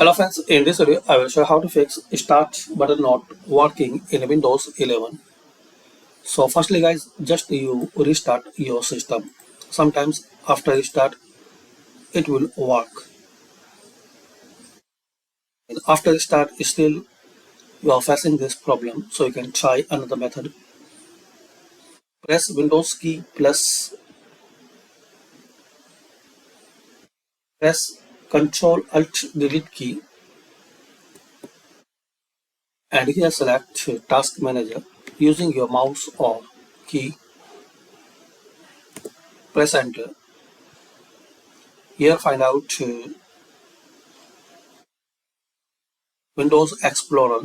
Hello friends, in this video I will show how to fix start button not working in Windows 11. So firstly guys, just you restart your system. Sometimes after restart it will work. And after restart still you are facing this problem, so you can try another method. Press Windows key plus press Ctrl Alt Delete key and here select Task Manager using your mouse or key. Press enter. Here find out Windows Explorer.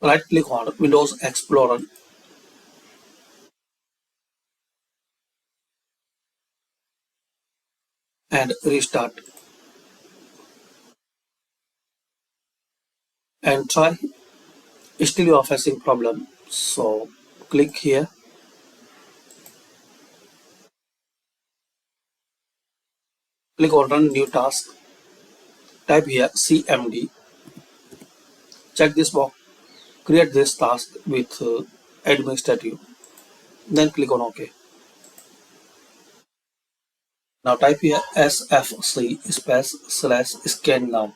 Right click on Windows Explorer and restart and try. Still you are facing problem, so click here, click on run new task, type here CMD, check this box, create this task with administrative, then click on OK. Now type here SFC space slash scan now,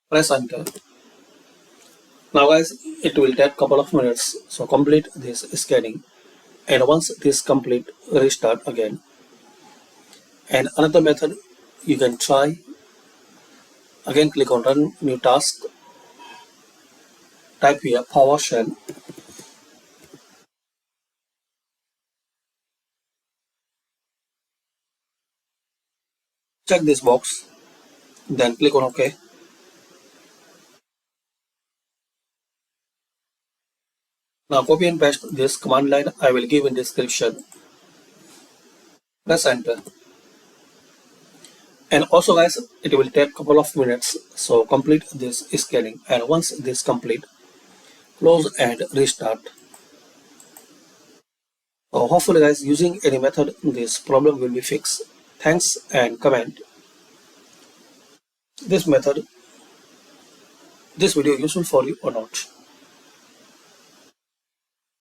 press enter. Now guys, it will take couple of minutes, so complete this scanning, and once this complete, restart again. And another method you can try, again click on run new task, type here PowerShell, check this box, then click on OK. Now copy and paste this command line I will give in description. Press enter. And also guys, it will take couple of minutes, so complete this scanning, and once this complete, close and restart. So hopefully guys, using any method this problem will be fixed. Thanks, and comment this video useful for you or not.